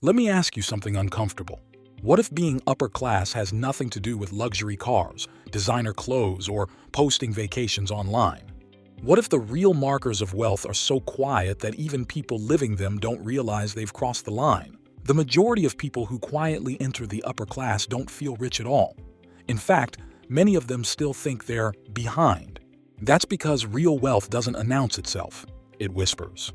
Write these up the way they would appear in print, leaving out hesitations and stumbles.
Let me ask you something uncomfortable. What if being upper class has nothing to do with luxury cars, designer clothes, or posting vacations online? What if the real markers of wealth are so quiet that even people living them don't realize they've crossed the line? The majority of people who quietly enter the upper class don't feel rich at all. In fact, many of them still think they're behind. That's because real wealth doesn't announce itself, it whispers.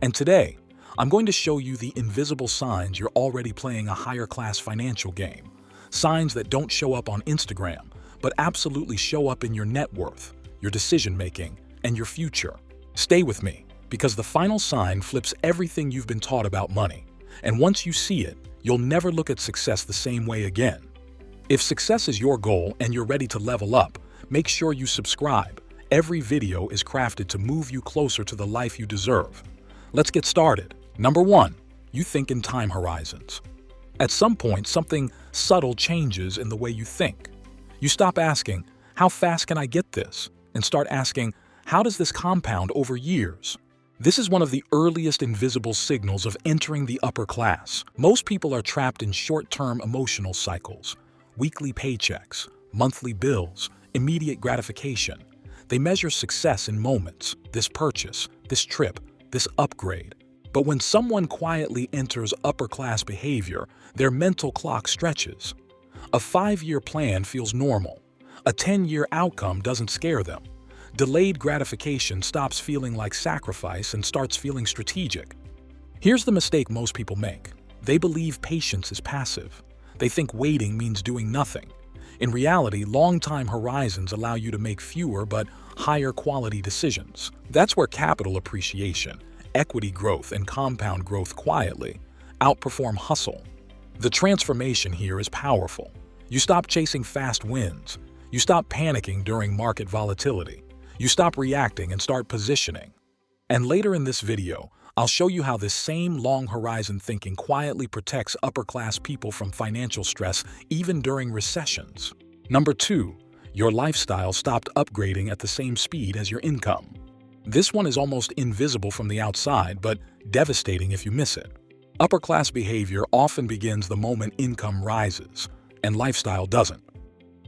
And today, I'm going to show you the invisible signs you're already playing a higher class financial game. Signs that don't show up on Instagram, but absolutely show up in your net worth, your decision making, and your future. Stay with me, because the final sign flips everything you've been taught about money. And once you see it, you'll never look at success the same way again. If success is your goal and you're ready to level up, make sure you subscribe. Every video is crafted to move you closer to the life you deserve. Let's get started. Number 1, you think in time horizons. At some point, something subtle changes in the way you think. You stop asking, how fast can I get this? And start asking, how does this compound over years? This is one of the earliest invisible signals of entering the upper class. Most people are trapped in short-term emotional cycles, weekly paychecks, monthly bills, immediate gratification. They measure success in moments, this purchase, this trip, this upgrade. But when someone quietly enters upper-class behavior, their mental clock stretches. A 5-year plan feels normal. A 10-year outcome doesn't scare them. Delayed gratification stops feeling like sacrifice and starts feeling strategic. Here's the mistake most people make. They believe patience is passive. They think waiting means doing nothing. In reality, long-time horizons allow you to make fewer but higher quality decisions. That's where capital appreciation, equity growth, and compound growth quietly outperform hustle. The transformation here is powerful. You stop chasing fast wins. You stop panicking during market volatility. You stop reacting and start positioning. And later in this video, I'll show you how this same long-horizon thinking quietly protects upper-class people from financial stress even during recessions. Number 2, your lifestyle stopped upgrading at the same speed as your income. This one is almost invisible from the outside, but devastating if you miss it. Upper-class behavior often begins the moment income rises, and lifestyle doesn't.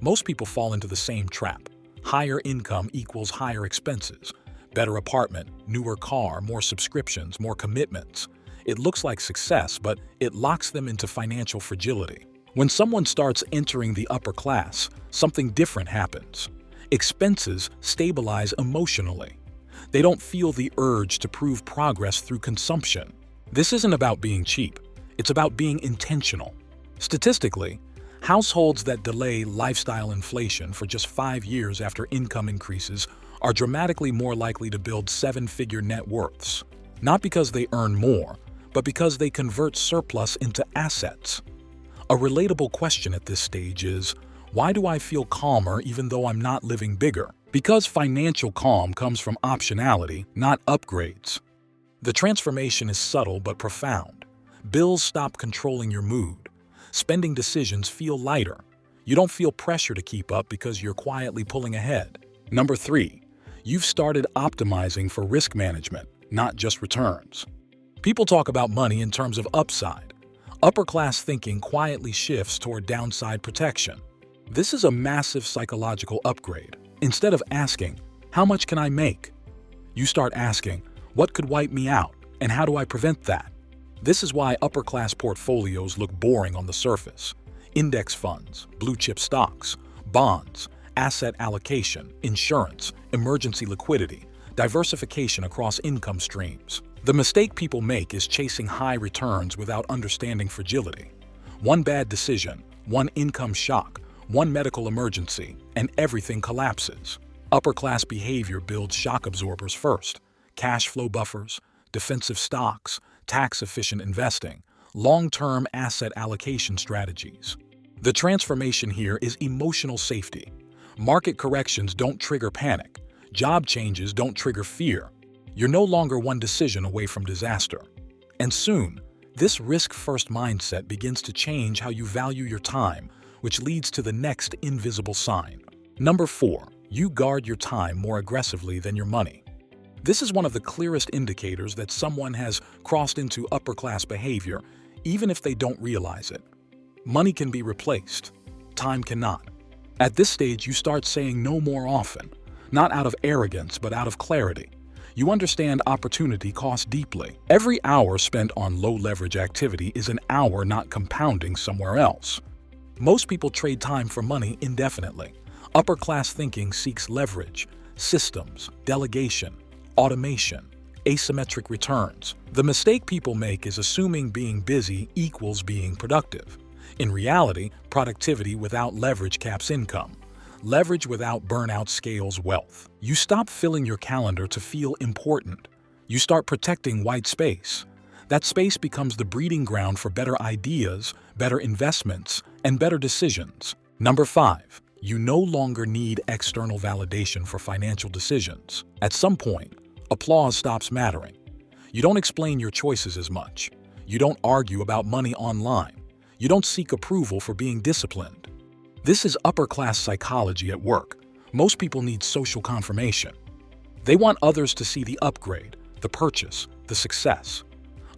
Most people fall into the same trap. Higher income equals higher expenses. Better apartment, newer car, more subscriptions, more commitments. It looks like success, but it locks them into financial fragility. When someone starts entering the upper class, something different happens. Expenses stabilize emotionally. They don't feel the urge to prove progress through consumption. This isn't about being cheap. It's about being intentional. Statistically, households that delay lifestyle inflation for just 5 years after income increases are dramatically more likely to build 7-figure net worths. Not because they earn more, but because they convert surplus into assets. A relatable question at this stage is, why do I feel calmer even though I'm not living bigger? Because financial calm comes from optionality, not upgrades. The transformation is subtle but profound. Bills stop controlling your mood. Spending decisions feel lighter. You don't feel pressure to keep up because you're quietly pulling ahead. Number 3, you've started optimizing for risk management, not just returns. People talk about money in terms of upside. Upper-class thinking quietly shifts toward downside protection. This is a massive psychological upgrade. Instead of asking, how much can I make? You start asking, what could wipe me out, and how do I prevent that? This is why upper-class portfolios look boring on the surface. Index funds, blue-chip stocks, bonds, asset allocation, insurance, emergency liquidity, diversification across income streams. The mistake people make is chasing high returns without understanding fragility. One bad decision, one income shock, one medical emergency, and everything collapses. Upper-class behavior builds shock absorbers first: cash flow buffers, defensive stocks, tax-efficient investing, long-term asset allocation strategies. The transformation here is emotional safety. Market corrections don't trigger panic. Job changes don't trigger fear. You're no longer one decision away from disaster. And soon, this risk-first mindset begins to change how you value your time, which leads to the next invisible sign. Number 4, you guard your time more aggressively than your money. This is one of the clearest indicators that someone has crossed into upper-class behavior, even if they don't realize it. Money can be replaced. Time cannot. At this stage, you start saying no more often, not out of arrogance, but out of clarity. You understand opportunity costs deeply. Every hour spent on low-leverage activity is an hour not compounding somewhere else. Most people trade time for money indefinitely. Upper-class thinking seeks leverage, systems, delegation, automation, asymmetric returns. The mistake people make is assuming being busy equals being productive. In reality, productivity without leverage caps income. Leverage without burnout scales wealth. You stop filling your calendar to feel important. You start protecting white space. That space becomes the breeding ground for better ideas, better investments, and better decisions. Number 5. You no longer need external validation for financial decisions. At some point, applause stops mattering. You don't explain your choices as much. You don't argue about money online. You don't seek approval for being disciplined. This is upper-class psychology at work. Most people need social confirmation. They want others to see the upgrade, the purchase, the success.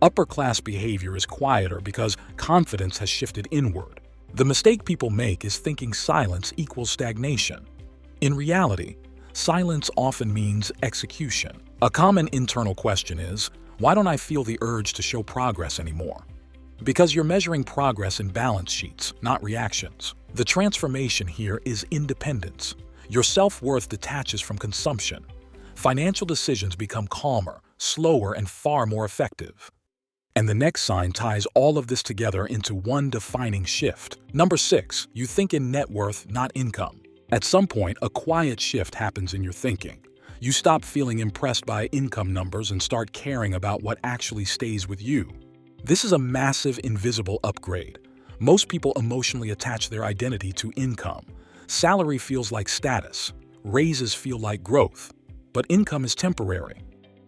Upper-class behavior is quieter because confidence has shifted inward. The mistake people make is thinking silence equals stagnation. In reality, silence often means execution. A common internal question is, why don't I feel the urge to show progress anymore? Because you're measuring progress in balance sheets, not reactions. The transformation here is independence. Your self-worth detaches from consumption. Financial decisions become calmer, slower, and far more effective. And the next sign ties all of this together into one defining shift. Number 6, you think in net worth, not income. At some point, a quiet shift happens in your thinking. You stop feeling impressed by income numbers and start caring about what actually stays with you. This is a massive invisible upgrade. Most people emotionally attach their identity to income. Salary feels like status. Raises feel like growth. But income is temporary.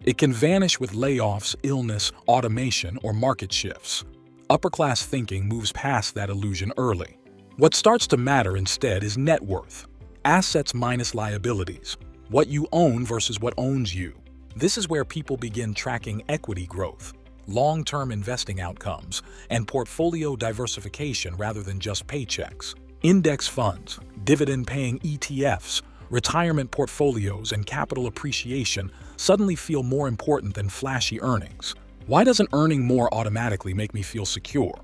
It can vanish with layoffs, illness, automation, or market shifts. Upper-class thinking moves past that illusion early. What starts to matter instead is net worth. Assets minus liabilities. What you own versus what owns you. This is where people begin tracking equity growth, long-term investing outcomes, and portfolio diversification rather than just paychecks. Index funds, dividend-paying ETFs, retirement portfolios, and capital appreciation suddenly feel more important than flashy earnings. Why doesn't earning more automatically make me feel secure?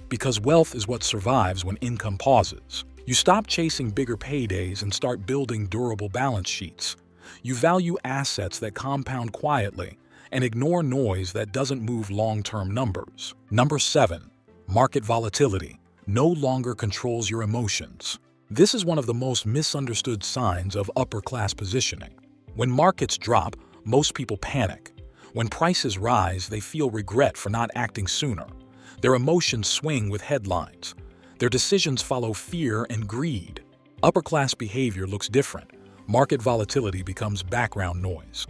Because wealth is what survives when income pauses. You stop chasing bigger paydays and start building durable balance sheets. You value assets that compound quietly and ignore noise that doesn't move long-term numbers. Number 7. Market volatility no longer controls your emotions. This is one of the most misunderstood signs of upper-class positioning. When markets drop, most people panic. When prices rise, they feel regret for not acting sooner. Their emotions swing with headlines. Their decisions follow fear and greed. Upper-class behavior looks different. Market volatility becomes background noise.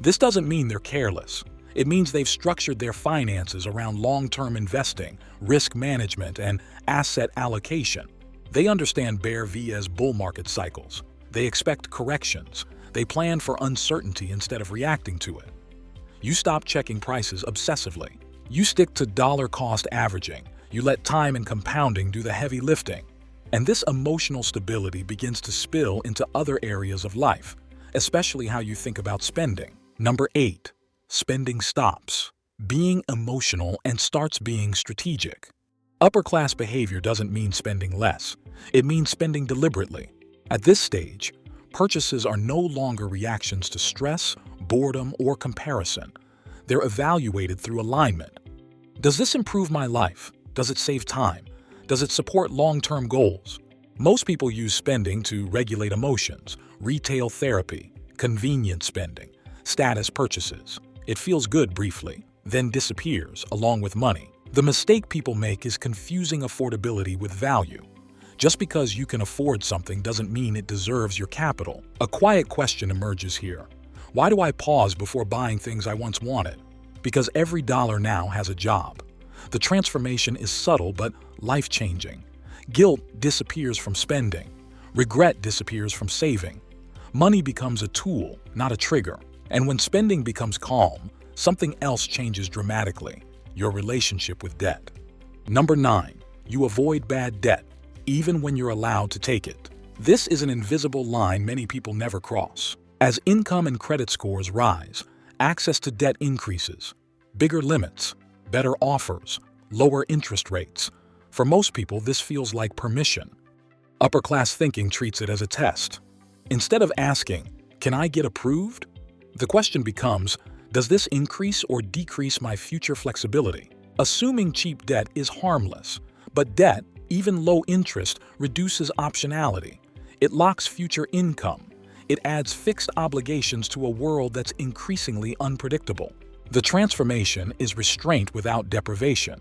This doesn't mean they're careless. It means they've structured their finances around long-term investing, risk management, and asset allocation. They understand bear vs bull market cycles. They expect corrections. They plan for uncertainty instead of reacting to it. You stop checking prices obsessively. You stick to dollar-cost averaging. You let time and compounding do the heavy lifting. And this emotional stability begins to spill into other areas of life, especially how you think about spending. Number 8. Spending stops being emotional and starts being strategic. Upper-class behavior doesn't mean spending less. It means spending deliberately. At this stage, purchases are no longer reactions to stress, boredom, or comparison. They're evaluated through alignment. Does this improve my life? Does it save time? Does it support long-term goals? Most people use spending to regulate emotions, retail therapy, convenience spending, status purchases. It feels good briefly, then disappears along with money. The mistake people make is confusing affordability with value. Just because you can afford something doesn't mean it deserves your capital. A quiet question emerges here. Why do I pause before buying things I once wanted? Because every dollar now has a job. The transformation is subtle but life-changing. Guilt disappears from spending. Regret disappears from saving. Money becomes a tool, not a trigger. And when spending becomes calm, something else changes dramatically. your relationship with debt. Number 9. You avoid bad debt, even when you're allowed to take it. This is an invisible line many people never cross. As income and credit scores rise, access to debt increases. Bigger limits, better offers, lower interest rates. For most people, this feels like permission. Upper-class thinking treats it as a test. Instead of asking, "Can I get approved?" the question becomes, "Does this increase or decrease my future flexibility?" Assuming cheap debt is harmless, but debt, even low interest, reduces optionality. It locks future income. It adds fixed obligations to a world that's increasingly unpredictable. The transformation is restraint without deprivation.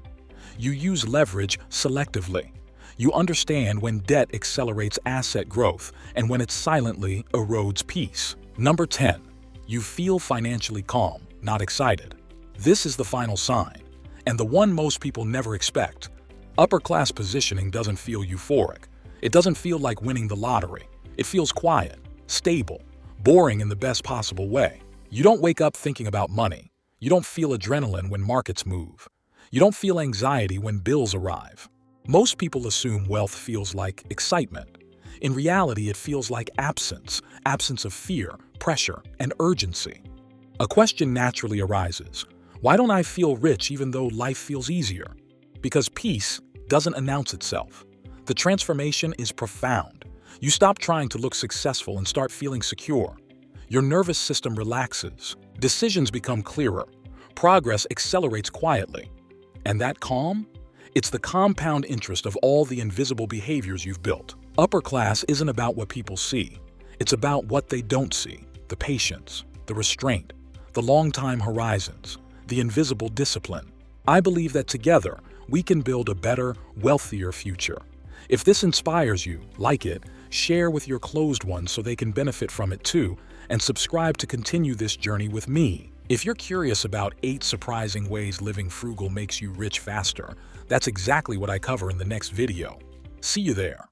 You use leverage selectively. You understand when debt accelerates asset growth and when it silently erodes peace. Number 10. You feel financially calm, not excited. This is the final sign, and the one most people never expect. Upper-class positioning doesn't feel euphoric. It doesn't feel like winning the lottery. It feels quiet, stable, boring in the best possible way. You don't wake up thinking about money. You don't feel adrenaline when markets move. You don't feel anxiety when bills arrive. Most people assume wealth feels like excitement. In reality, it feels like absence of fear, pressure, and urgency. A question naturally arises. Why don't I feel rich even though life feels easier? Because peace doesn't announce itself. The transformation is profound. You stop trying to look successful and start feeling secure. Your nervous system relaxes. Decisions become clearer. Progress accelerates quietly. And that calm? It's the compound interest of all the invisible behaviors you've built. Upper class isn't about what people see. It's about what they don't see. The patience, the restraint, the long-time horizons, the invisible discipline. I believe that together, we can build a better, wealthier future. If this inspires you, like it, share with your closed ones so they can benefit from it too, and subscribe to continue this journey with me. If you're curious about 8 surprising ways living frugal makes you rich faster, that's exactly what I cover in the next video. See you there.